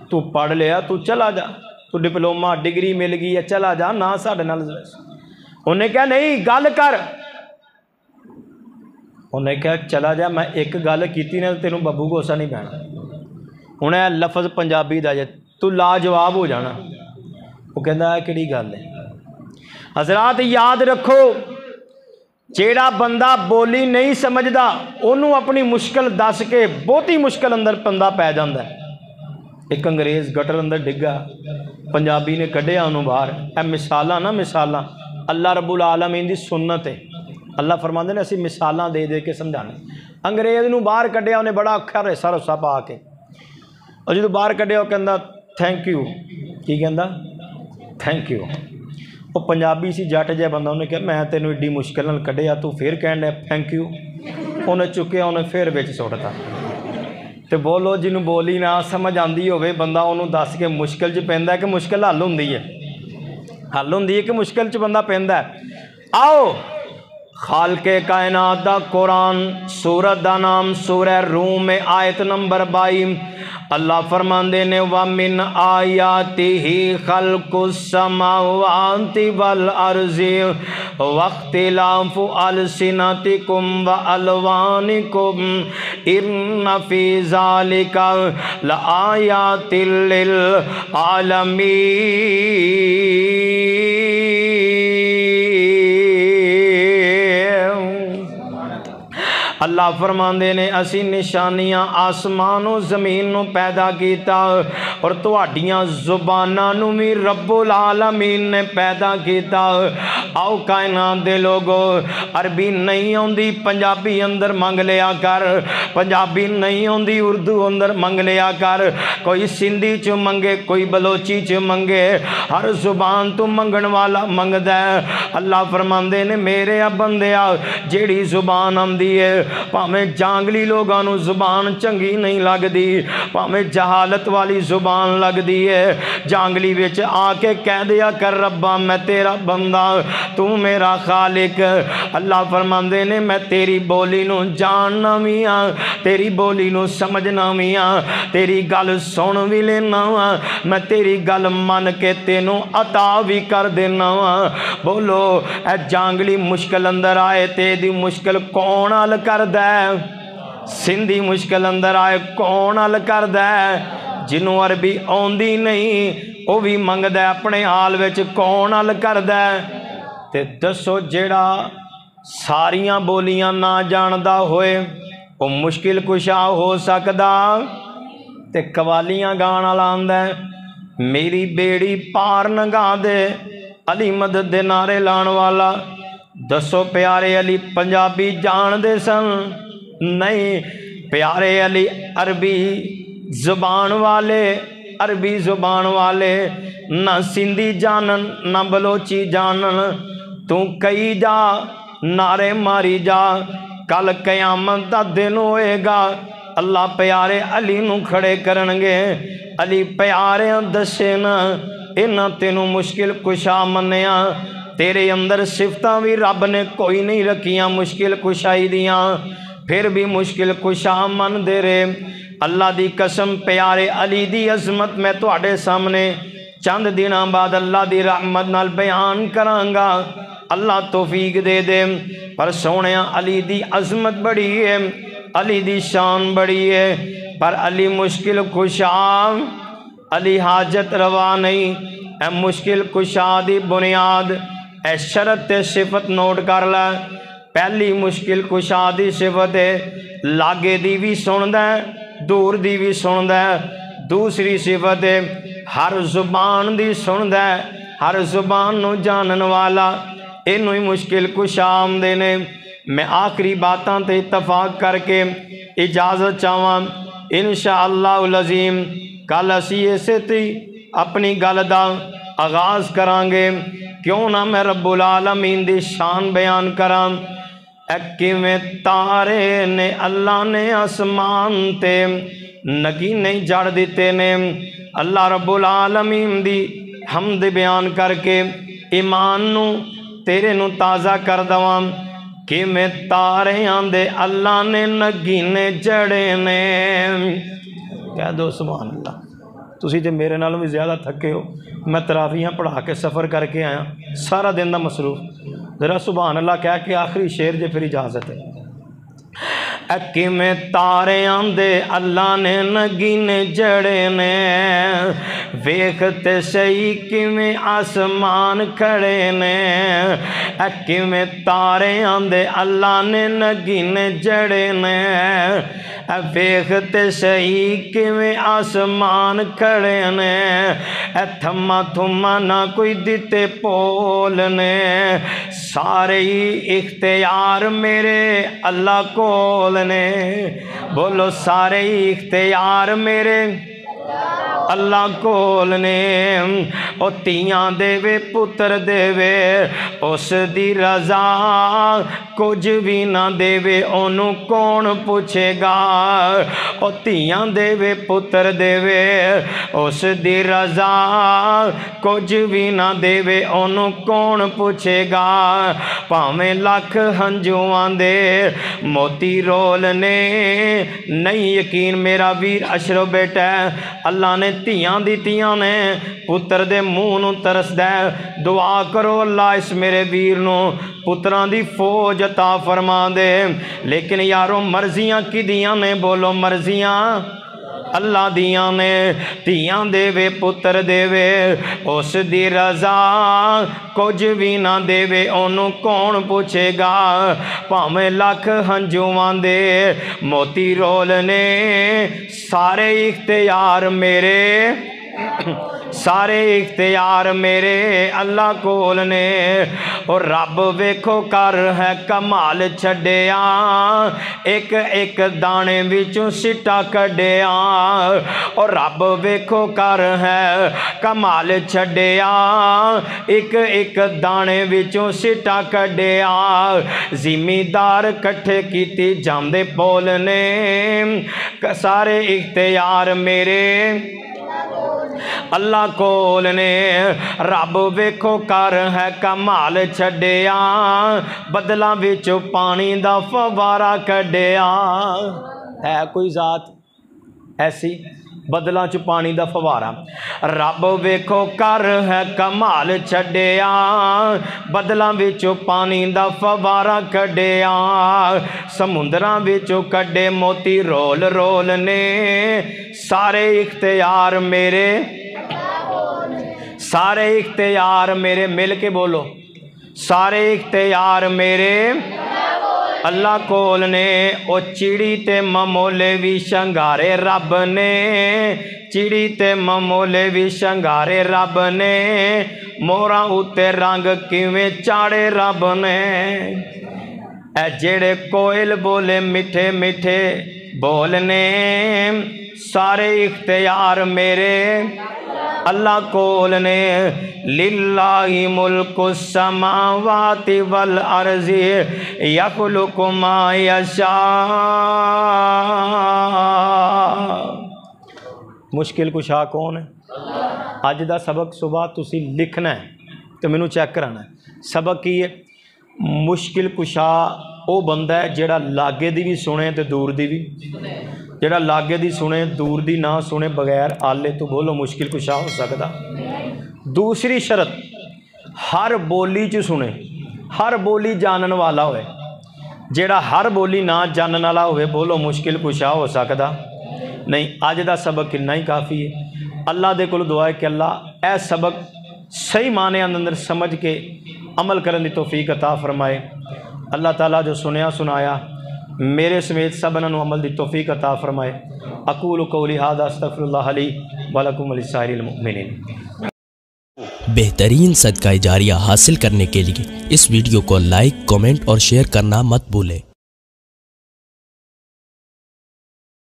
تو پڑھ لیا، تو چلا جا، تو ڈپلوما ڈگری مل گئی ہے، چلا جا، نہ ساڈے نال۔ انہیں کہا نہیں گل کر، انہیں کہا چلا جا، میں ایک گل کیتی نا تینوں ببو گوسا نہیں پینا، انہیں لفظ پنجابی دا جے تو لاجواب ہو جانا۔ وہ کہندا ہے کیڑی گل ہے؟ حضرات یاد رکھو، جیڑا بندہ بولی نہیں سمجھدا انہوں اپنی مشکل دس کے بہتی مشکل اندر بندہ پی جاندا ہے۔ ایک انگریز گٹر اندر ڈگا، پنجابی نے کڈیا انہوں باہر۔ اے مثالاں نا مثالاں اللہ رب العالمین دی سنت ہے، اللہ فرماندے نے اسی مثالاں دے دے کے سمجھانے۔ انگریز نوں باہر کڈیا، انہیں بڑا اکھر رسا رسا پا کے، اور جدوں باہر کڈیا وہ کہندا تھینک یو، کی کہندا تھینک یو۔ وہ پنجابی سی جٹ جہا بندہ، انہیں کہا میں تینوں ایڈی مشکل نال کڈیا، تو پھر کہن ڈیا تھینک یو۔ انہیں چکیا، انہیں پھر وچ سٹتا۔ تو بولو جنوں بولی نہ سمجھ آندی ہوئے بندہ انہوں دس کے مشکل چ پیندا ہے کہ مشکل حل ہوندی ہے، حل ہوندی ہے کہ مشکل چ بندہ پیندا ہے۔ آؤ خالق کائنات دا قرآن، سورت دا نام سورہ روم میں آیت نمبر 22، اللہ فرماندے نے وَمِنْ آیَاتِهِ خَلْقُ السَّمَاوَاتِ وَالْأَرْضِ وَاخْتِلَافُ أَلْسِنَتِكُمْ وَأَلْوَانِكُمْ إِنَّ فِي ذَلِكَ لَآيَاتٍ لِّلْعَالَمِينَ۔ اللہ فرماندے نے اسی نشانیاں آسمان و زمین نو پیدا کیتا، اور تواڈیاں زباناں نو بھی رب العالمین نے پیدا کیتا۔ آؤ کائنات دے لوگو، عربی نہیں ہوندی پنجابی اندر منگ لیا کر، پنجابی نہیں ہوندی اردو اندر منگ لیا کر، کوئی سندھی چ منگے، کوئی بلوچی چ منگے، ہر زبان تو منگن والا منگدا ہے۔ اللہ فرماندے نے میرے بندیا جیڑی زبان آندی ہے، پاویں جانگلی لوگاں نو زبان چنگی نہیں لگدی، پاویں جہالت والی زبان لگدی ہے، جانگلی وچ آ کے کہہ دیا کر ربا میں تیرا بندہ، تو میرا خالق۔ اللہ فرماندے نے میں تیری بولی نو جاننا بھی ہاں، تیری بولی نو سمجھنا بھی ہاں، تیری گل سن بھی لینا ہاں، میں تیری گل من کے تینوں عطا بھی کر دینا ہاں۔ بولو اے جانگلی مشکل اندر آئے تے دی مشکل کون حل کردا ہے؟ سندھی مشکل اندر آئے کون حل کردا ہے؟ جنوں عربی آندی نہیں وہ بھی منگدا ہے اپنے حال وچ کون حل کردا ہے؟ تے دسو جیڑا ساریاں بولیاں نہ جاندا ہوئے وہ مشکل کشا ہو سکدا؟ تے قوالیاں گان والا آندا ہے میری بیڑی پار نگا دے، علی مدد دے نعرے لان والا۔ دسو پیارے علی پنجابی جان دے سن؟ نہیں، پیارے علی عربی زبان والے، عربی زبان والے نہ سندھی جانن نہ بلوچی جانن، تو کئی جا نعرے ماری جا، کل قیامت دا دن ہوئے گا، اللہ پیارے علی نو کھڑے کرنگے، علی پیارے دسے نا انہاں تینوں مشکل کشا منیا، تیرے اندر صفتاں بھی رب نے کوئی نہیں رکھیاں مشکل کشائی دیاں، پھر بھی مشکل کشا من دے رے۔ اللہ دی قسم پیارے علی دی عظمت میں تواڈے سامنے چند دنوں بعد اللہ دی رحمت نال بیان کرانگا، اللہ توفیق دے دے۔ پر سونیا علی دی عظمت بڑی ہے، علی دی شان بڑی ہے، پر علی مشکل کشا، علی حاجت روا نہیں۔ اے مشکل کشا دی بنیاد اے شرط تے صفت نوٹ کر لے۔ پہلی مشکل کشا دی صفت ہے لاگے دی بھی سندا ہے، دور دی بھی سندا ہے۔ دوسری صفت ہے ہر زبان دی سندا ہے، ہر زبان نو جانن والا، اینو ہی مشکل کشا آمدے نے۔ میں آخری باتاں تے اتفاق کر کے اجازت چاہواں، انشاءاللہ العظیم کل اسی اسے تی اپنی گل دا آغاز کرانگے، کیوں نہ میں رب العالمین دی شان بیان کرام۔ کیویں تارے نے اللہ نے آسمان تے نگینے جڑ دیتے نے۔ اللہ رب العالمین دی حمد بیان کر کے ایمان نو تیرے نو تازہ کر دواں۔ کیویں تارے آندے اللہ نے نگینے جڑے نے۔ کہہ دو سبحان اللہ۔ تسی جے میرے نالوں بھی زیادہ تھکے ہو، میں تراویحاں پڑھا کے سفر کر کے آیا، سارا دن دا مصروف، ذرا سبحان اللہ کہہ کے آخری شعر جے پھر اجازت ہے۔ کیویں تارے آندے اللہ نے نگینے جڑے نے، ویکھتے سہی کیویں آسمان کھڑے نے۔ کیویں تارے آندے اللہ نے نگینے جڑے نے، ویکھتے سہی کیویں آسمان کھڑے نے۔ تھما تھما نہ کوئی دیتے پول نے، سارے ہی اختیار میرے اللہ کول نے۔ بولو سارے ہی اختیار میرے اللہ کول نے۔ او تیاں دے وے پتر دے وے اس دی رضا، کچھ بھی نہ دے وے انہوں کون پوچھے گا۔ او تیاں دے وے پتر دے وے اس دی رضا، کچھ بھی نہ دے وے انہوں کون پوچھے گا۔ پاویں لکھ ہنجواں دے موتی رول نے، نہیں یقین میرا ویر اشرف بیٹا ہے، اللہ نے تیاں دیتیاں نے، پتر دے منہ نو ترس دے۔ دعا کرو اللہ اس میرے ویر نو پتران دی فوج عطا فرما دے۔ لیکن یارو مرضیاں کی دیاں نے؟ بولو مرضیاں اللہ دیاں نے۔ تیاں دے وے پتر دے وے اس دی رضا، کچھ بھی نہ دے وے انہوں کون پوچھے گا۔ پاویں لکھ ہنجواں دے موتی رول نے، سارے اختیار میرے، سارے اختیار میرے اللہ کول نے۔ اور رب ویکھو کر ہے کمال چھڈیا، ایک ایک دانے وچوں سٹا کڈیا۔ اور رب ویکھو کر ہے کمال چھڈیا، ایک ایک دانے وچوں سٹا کڈیا۔ زمیندار کٹھے کیتی جاندے پول نے، سارے اختیار میرے اللہ کول نے۔ رب ویکھو کر ہے کمال چھڈیا، بدلاں وچوں پانی دا فوارا کڈیا۔ ہے کوئی ذات ایسی بدلاں چ پانی دا فوارا؟ رب ویکھو کر ہے کمال چھڈیا، بدلاں وچوں پانی دا فوارا کڈیا۔ سمندراں وچوں کڈے موتی رول رول نے، سارے اختیار میرے، سارے اختیار میرے، مل کے بولو سارے اختیار میرے اللہ کول نے۔ او چڑی تے ممولے بھی شنگارے رب نے، چڑی تے ممولے بھی شنگارے رب نے، موراں اُتے رنگ کیویں چاڑے رب نے۔ اے جڑے کوئل بولے میٹھے میٹھے بولنے، سارے اختیار میرے اللہ کول نے۔ للہ ملک السماوات والارض یخلق ما یشاء۔ مشکل کشا کون ہے؟ اج دا سبق صبح تسی لکھنا ہے تو مینوں چیک کرانا ہے۔ سبق کی ہے؟ مشکل کشا او بندہ ہے جڑا لاگے دی بھی سنے تے دور دی بھی، جڑا لاگے دی سنے دور دی نہ سنے بغیر آلے تو بولو مشکل کشا ہو سکتا۔ دوسری شرط ہر بولی چ سنے، ہر بولی جانن والا ہوئے۔ جڑا ہر بولی نہ جانن والا ہوئے بولو مشکل کشا ہو سکتا نہیں۔ اج دا سبق اتنا ہی کافی ہے۔ اللہ دے کول دعا ہے کہ اللہ اے سبق صحیح معنی اندر سمجھ کے عمل کرنے دی توفیق عطا فرمائے۔ اللہ تعالیٰ جو سنیا سنایا میرے سمیت سبنوں عمل دی توفیق عطا فرمائے۔ اقول قولی ھذا استغفر اللہ لی ولکم ولسائر المؤمنین۔ بہترین صدقہ جاریہ حاصل کرنے کے لیے اس ویڈیو کو لائک، کمنٹ اور شیئر کرنا مت بھولیں۔